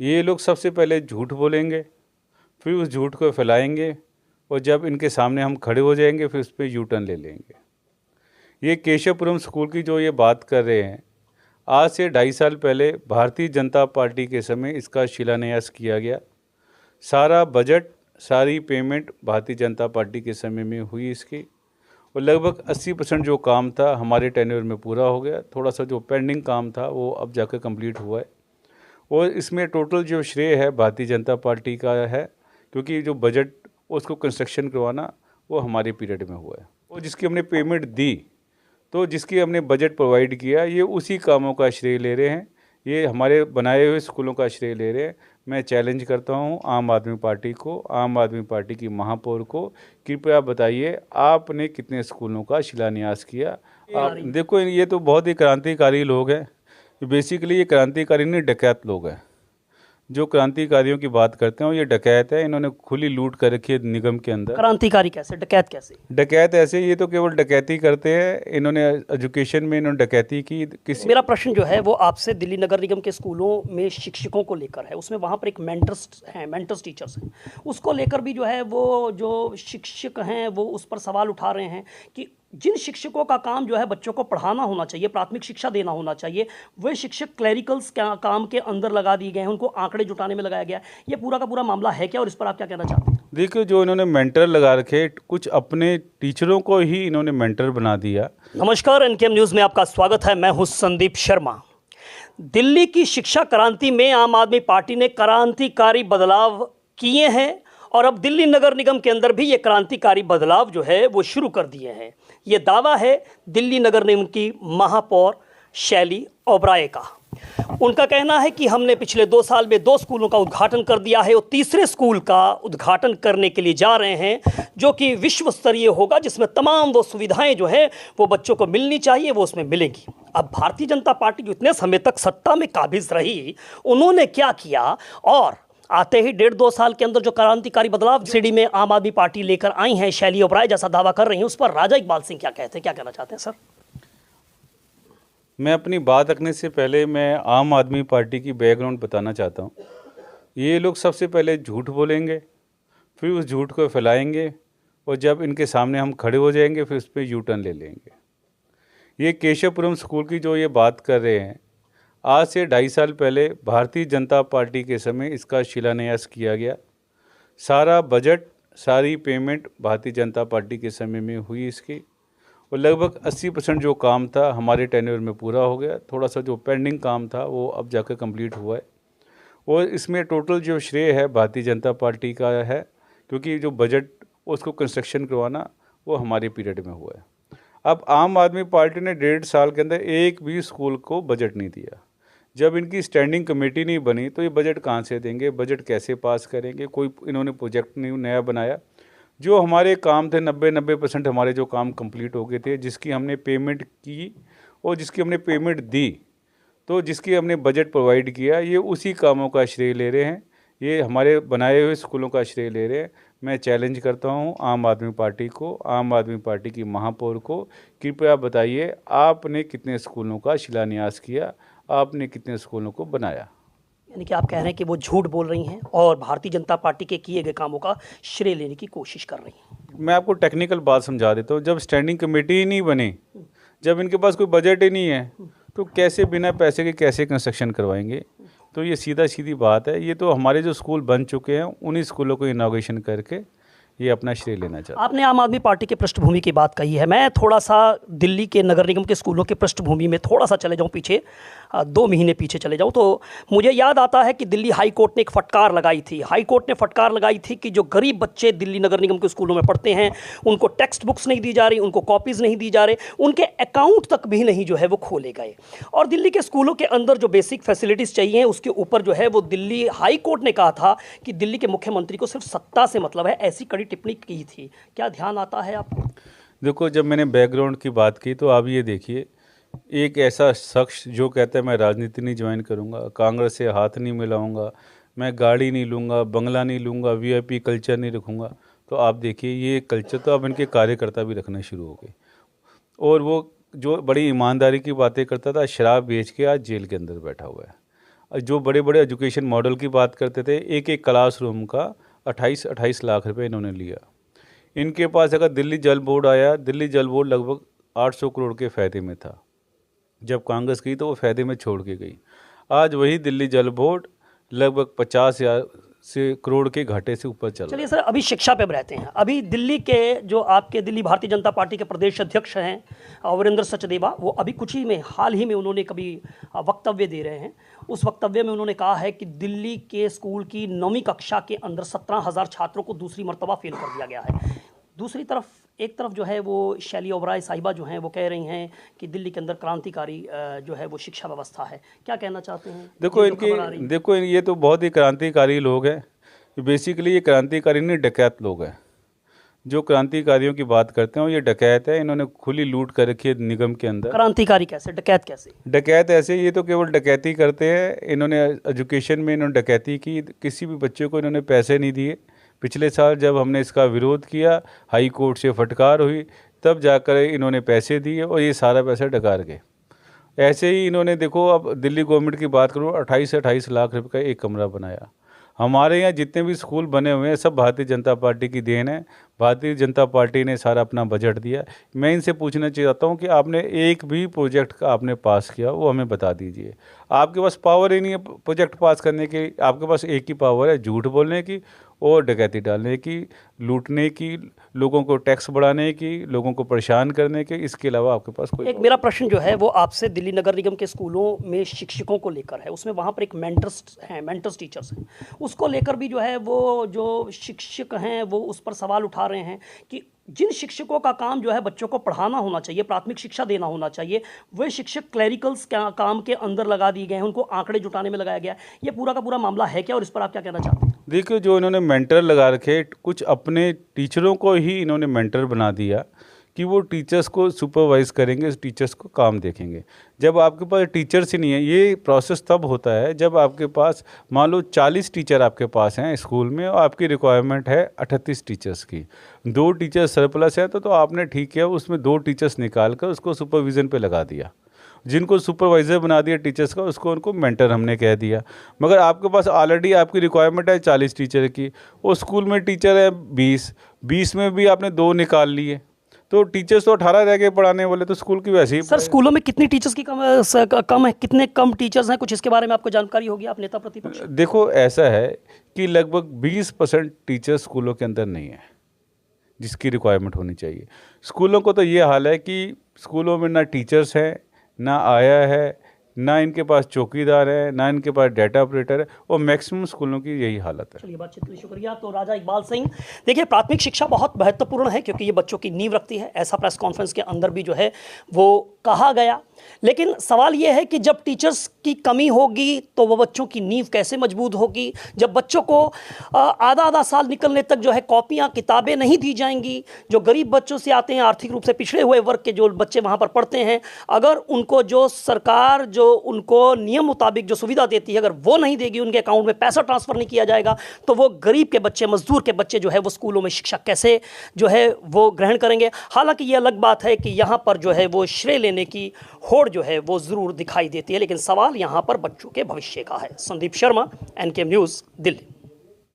ये लोग सबसे पहले झूठ बोलेंगे, फिर उस झूठ को फैलाएंगे और जब इनके सामने हम खड़े हो जाएंगे फिर उस पर यू टर्न ले लेंगे। ये केशवपुरम स्कूल की जो ये बात कर रहे हैं, आज से 2.5 साल पहले भारतीय जनता पार्टी के समय इसका शिलान्यास किया गया। सारा बजट, सारी पेमेंट भारतीय जनता पार्टी के समय में हुई इसकी, और लगभग 80% जो काम था हमारे टेन्योर में पूरा हो गया। थोड़ा सा जो पेंडिंग काम था वो अब जाकर कंप्लीट हुआ है, और इसमें टोटल जो श्रेय है भारतीय जनता पार्टी का है, क्योंकि जो बजट उसको कंस्ट्रक्शन करवाना वो हमारे पीरियड में हुआ है। और जिसकी हमने पेमेंट दी, तो जिसकी हमने बजट प्रोवाइड किया, ये उसी कामों का श्रेय ले रहे हैं, ये हमारे बनाए हुए स्कूलों का श्रेय ले रहे हैं। मैं चैलेंज करता हूं आम आदमी पार्टी को, आम आदमी पार्टी की महापौर को, कृपया बताइए आपने कितने स्कूलों का शिलान्यास किया। आप देखो, ये तो बहुत ही क्रांतिकारी लोग हैं। बेसिकली ये क्रांतिकारी नहीं, डकैत लोग हैं। जो क्रांतिकारियों की बात करते हैं ये डकैत है। इन्होंने खुली लूट कर रखी है निगम के अंदर। क्रांतिकारी कैसे, डकैत कैसे? डकैत ऐसे, ये तो केवल डकैती करते हैं। इन्होंने एजुकेशन में इन्होंने डकैती की। किसी मेरा प्रश्न जो है वो आपसे दिल्ली नगर निगम के स्कूलों में शिक्षकों को लेकर है। उसमें वहाँ पर एक मेंटर्स टीचर्स हैं, उसको लेकर भी जो है वो जो शिक्षक हैं वो उस पर सवाल उठा रहे हैं कि जिन शिक्षकों का काम जो है बच्चों को पढ़ाना होना चाहिए, प्राथमिक शिक्षा देना होना चाहिए, वे शिक्षक क्लैरिकल्स काम के अंदर लगा दिए गए हैं, उनको आंकड़े जुटाने में लगाया गया है। ये पूरा का पूरा मामला है क्या, और इस पर आप क्या कहना चाहते हैं? देखिए, जो इन्होंने मेंटर लगा रखे, कुछ अपने टीचरों को ही इन्होंने मेंटर बना दिया। नमस्कार, एनकेएम न्यूज़ में आपका स्वागत है। मैं हूं संदीप शर्मा। दिल्ली की शिक्षा क्रांति में आम आदमी पार्टी ने क्रांतिकारी बदलाव किए हैं, और अब दिल्ली नगर निगम के अंदर भी ये क्रांतिकारी बदलाव जो है वो शुरू कर दिए हैं। ये दावा है दिल्ली नगर निगम की महापौर शैली ओबराय का। उनका कहना है कि हमने पिछले 2 साल में 2 स्कूलों का उद्घाटन कर दिया है और तीसरे स्कूल का उद्घाटन करने के लिए जा रहे हैं, जो कि विश्व स्तरीय होगा, जिसमें तमाम वो सुविधाएं जो है वो बच्चों को मिलनी चाहिए वो उसमें मिलेंगी। अब भारतीय जनता पार्टी जो इतने समय तक सत्ता में काबिज रही, उन्होंने क्या किया, और आते ही 1.5-2 साल के अंदर जो क्रांतिकारी बदलाव सीडी में आम आदमी पार्टी लेकर आई है, शैली ओबराय जैसा दावा कर रही है, उस पर राजा इकबाल सिंह क्या कहते हैं, क्या कहना चाहते हैं सर? मैं अपनी बात रखने से पहले मैं आम आदमी पार्टी की बैकग्राउंड बताना चाहता हूँ। ये लोग सबसे पहले झूठ बोलेंगे, फिर उस झूठ को फैलाएंगे, और जब इनके सामने हम खड़े हो जाएंगे फिर उस पर यू टर्न ले लेंगे। ये केशवपुरम स्कूल की जो ये बात कर रहे हैं, आज से 2.5 साल पहले भारतीय जनता पार्टी के समय इसका शिलान्यास किया गया। सारा बजट, सारी पेमेंट भारतीय जनता पार्टी के समय में हुई इसकी, और लगभग 80% जो काम था हमारे टेन्योर में पूरा हो गया। थोड़ा सा जो पेंडिंग काम था वो अब जाकर कंप्लीट हुआ है, और इसमें टोटल जो श्रेय है भारतीय जनता पार्टी का है, क्योंकि जो बजट उसको कंस्ट्रक्शन करवाना वो हमारे पीरियड में हुआ है। अब आम आदमी पार्टी ने 1.5 साल के अंदर एक भी स्कूल को बजट नहीं दिया। जब इनकी स्टैंडिंग कमेटी नहीं बनी तो ये बजट कहाँ से देंगे, बजट कैसे पास करेंगे? कोई इन्होंने प्रोजेक्ट नहीं नया बनाया। जो हमारे काम थे 90% हमारे जो काम कंप्लीट हो गए थे, जिसकी हमने पेमेंट की और जिसकी हमने पेमेंट दी, तो जिसकी हमने बजट प्रोवाइड किया, ये उसी कामों का श्रेय ले रहे हैं, ये हमारे बनाए हुए स्कूलों का श्रेय ले रहे हैं। मैं चैलेंज करता हूं आम आदमी पार्टी को, आम आदमी पार्टी की महापौर को, कृपया बताइए आपने कितने स्कूलों का शिलान्यास किया, आपने कितने स्कूलों को बनाया। यानी कि आप कह रहे हैं कि वो झूठ बोल रही हैं और भारतीय जनता पार्टी के किए गए कामों का श्रेय लेने की कोशिश कर रही हैं। मैं आपको टेक्निकल बात समझा देता हूँ। जब स्टैंडिंग कमेटी ही नहीं बनी, जब इनके पास कोई बजट ही नहीं है, तो कैसे बिना पैसे के कैसे कंस्ट्रक्शन करवाएंगे? तो ये सीधी बात है। ये तो हमारे जो स्कूल बन चुके हैं उन्हीं स्कूलों को इनॉग्रेशन करके ये अपना श्रेय लेना चाहते हैं। आपने आम आदमी पार्टी के पृष्ठभूमि की बात कही है। मैं थोड़ा सा दिल्ली के नगर निगम के स्कूलों के पृष्ठभूमि में थोड़ा सा चले जाऊं पीछे, 2 महीने पीछे चले जाऊं, तो मुझे याद आता है कि दिल्ली हाई कोर्ट ने एक फटकार लगाई थी। हाई कोर्ट ने फटकार लगाई थी कि जो गरीब बच्चे दिल्ली नगर निगम के स्कूलों में पढ़ते हैं, उनको टेक्स्ट बुक्स नहीं दी जा रही, उनको कॉपीज़ नहीं दी जा रही, उनके अकाउंट तक भी नहीं जो है वो खोले गए। और दिल्ली के स्कूलों के अंदर जो बेसिक फैसिलिटीज़ चाहिए उसके ऊपर जो है वो दिल्ली हाई कोर्ट ने कहा था कि दिल्ली के मुख्यमंत्री को सिर्फ सत्ता से मतलब है, ऐसी कड़ी टिप्पणी की थी। क्या ध्यान आता है आपको? देखो, जब मैंने बैकग्राउंड की बात की तो आप ये देखिए, एक ऐसा शख्स जो कहता है मैं राजनीति नहीं ज्वाइन करूंगा, कांग्रेस से हाथ नहीं मिलाऊंगा, मैं गाड़ी नहीं लूंगा, बंगला नहीं लूंगा, वीआईपी कल्चर नहीं रखूंगा, तो आप देखिए ये कल्चर तो अब इनके कार्यकर्ता भी रखना शुरू हो गए। और वो जो बड़ी ईमानदारी की बातें करता था, शराब बेच के आज जेल के अंदर बैठा हुआ है। जो बड़े बड़े एजुकेशन मॉडल की बात करते थे, एक एक क्लासरूम का 28-28 लाख रुपए इन्होंने लिया। इनके पास अगर दिल्ली जल बोर्ड आया, दिल्ली जल बोर्ड लगभग 800 करोड़ के फ़ायदे में था। जब कांग्रेस की तो वो फ़ायदे में छोड़ के गई। आज वही दिल्ली जल बोर्ड लगभग 50 करोड़ के घाटे से ऊपर चल रहा है। चलिए सर, अभी शिक्षा पे रहते हैं। अभी दिल्ली के जो आपके दिल्ली भारतीय जनता पार्टी के प्रदेश अध्यक्ष हैं वीरेंद्र सचदेवा, वो अभी कुछ ही में हाल ही में उन्होंने कभी वक्तव्य दे रहे हैं। उस वक्तव्य में उन्होंने कहा है कि दिल्ली के स्कूल की 9वीं कक्षा के अंदर 17,000 छात्रों को दूसरी मर्तबा फेल कर दिया गया है। दूसरी तरफ एक तरफ जो है वो शैली ओबराय साहिबा जो हैं वो कह रही हैं कि दिल्ली के अंदर क्रांतिकारी जो है वो शिक्षा व्यवस्था है। क्या कहना चाहते हैं? देखो ये तो बहुत ही क्रांतिकारी लोग हैं। बेसिकली ये क्रांतिकारी नहीं, डकैत लोग हैं। जो क्रांतिकारियों की बात करते हैं ये डकैत है। इन्होंने खुली लूट कर रखी है निगम के अंदर। क्रांतिकारी कैसे, डकैत कैसे? डकैत ऐसे, ये तो केवल डकैती करते हैं। इन्होंने एजुकेशन में इन्होंने डकैती की, किसी भी बच्चे को इन्होंने पैसे नहीं दिए। पिछले साल जब हमने इसका विरोध किया, हाई कोर्ट से फटकार हुई, तब जाकर इन्होंने पैसे दिए और ये सारा पैसा डकार गए। ऐसे ही इन्होंने देखो, अब दिल्ली गवर्नमेंट की बात करूँ, 28 लाख रुपए का एक कमरा बनाया। हमारे यहाँ जितने भी स्कूल बने हुए हैं सब भारतीय जनता पार्टी की देन है। भारतीय जनता पार्टी ने सारा अपना बजट दिया। मैं इनसे पूछना चाहता हूँ कि आपने एक भी प्रोजेक्ट का आपने पास किया वो हमें बता दीजिए। आपके पास पावर ही नहीं है प्रोजेक्ट पास करने की। आपके पास एक ही पावर है, झूठ बोलने की और डकैती डालने की, लूटने की, लोगों को टैक्स बढ़ाने की, लोगों को परेशान करने की। इसके अलावा आपके पास कोई एक मेरा प्रश्न जो है वो आपसे दिल्ली नगर निगम के स्कूलों में शिक्षकों को लेकर है। उसमें वहाँ पर एक मेंटर्स टीचर्स हैं, उसको लेकर भी जो है वो जो शिक्षक हैं वो उस पर सवाल उठा रहे हैं कि जिन शिक्षकों का काम जो है बच्चों को पढ़ाना होना चाहिए, प्राथमिक शिक्षा देना होना चाहिए, वे शिक्षक क्लैरिकल्स काम के अंदर लगा दिए गए हैं, उनको आंकड़े जुटाने में लगाया गया है। ये पूरा का पूरा मामला है क्या और इस पर आप क्या कहना चाहते हैं? देखिए, जो इन्होंने मेंटर लगा रखे, कुछ अपने टीचरों को ही इन्होंने मेंटर बना दिया कि वो टीचर्स को सुपरवाइज करेंगे, टीचर्स को काम देखेंगे। जब आपके पास टीचर्स ही नहीं है, ये प्रोसेस तब होता है जब आपके पास मान लो 40 टीचर आपके पास हैं स्कूल में और आपकी रिक्वायरमेंट है 38 टीचर्स की। 2 टीचर सरप्लस है तो आपने ठीक किया, उसमें 2 टीचर्स निकाल कर उसको सुपरविज़न पे लगा दिया। जिनको सुपरवाइज़र बना दिया टीचर्स का, उसको उनको मेंटर हमने कह दिया। मगर आपके पास ऑलरेडी आपकी रिक्वायरमेंट है 40 टीचर की, और स्कूल में टीचर है 20 में भी आपने 2 निकाल लिए, तो टीचर्स तो 18 रह गए पढ़ाने वाले, तो स्कूल की वैसे ही। सर, स्कूलों में कितनी टीचर्स की कम है, कितने कम टीचर्स हैं, कुछ इसके बारे में आपको जानकारी होगी, आप नेता प्रतिपक्ष? देखो, ऐसा है कि लगभग 20% टीचर स्कूलों के अंदर नहीं है जिसकी रिक्वायरमेंट होनी चाहिए। स्कूलों को तो ये हाल है कि स्कूलों में ना टीचर्स हैं, ना आया है, ना इनके पास चौकीदार है, ना इनके पास डाटा ऑपरेटर है, और मैक्सिमम स्कूलों की यही हालत है। चलिए, बातचीत के लिए शुक्रिया। तो राजा इकबाल सिंह, देखिए प्राथमिक शिक्षा बहुत महत्वपूर्ण है क्योंकि ये बच्चों की नींव रखती है। ऐसा प्रेस कॉन्फ्रेंस के अंदर भी जो है वो कहा गया। लेकिन सवाल ये है कि जब टीचर्स की कमी होगी तो वो बच्चों की नींव कैसे मजबूत होगी? जब बच्चों को आधा साल निकलने तक जो है कॉपियाँ किताबें नहीं दी जाएंगी, जो गरीब बच्चों से आते हैं, आर्थिक रूप से पिछड़े हुए वर्ग के जो बच्चे वहाँ पर पढ़ते हैं, अगर उनको जो सरकार जो उनको नियम मुताबिक जो सुविधा देती है अगर वो नहीं देगी, उनके अकाउंट में पैसा ट्रांसफ़र नहीं किया जाएगा, तो वो गरीब के बच्चे, मजदूर के बच्चे जो है वो स्कूलों में शिक्षा कैसे जो है वो ग्रहण करेंगे? हालांकि ये अलग बात है कि यहाँ पर जो है वो श्रेय लेने की होड़ जो है वो ज़रूर दिखाई देती है, लेकिन सवाल यहाँ पर बच्चों के भविष्य का है। Sandeep Sharma, NKM news, Delhi.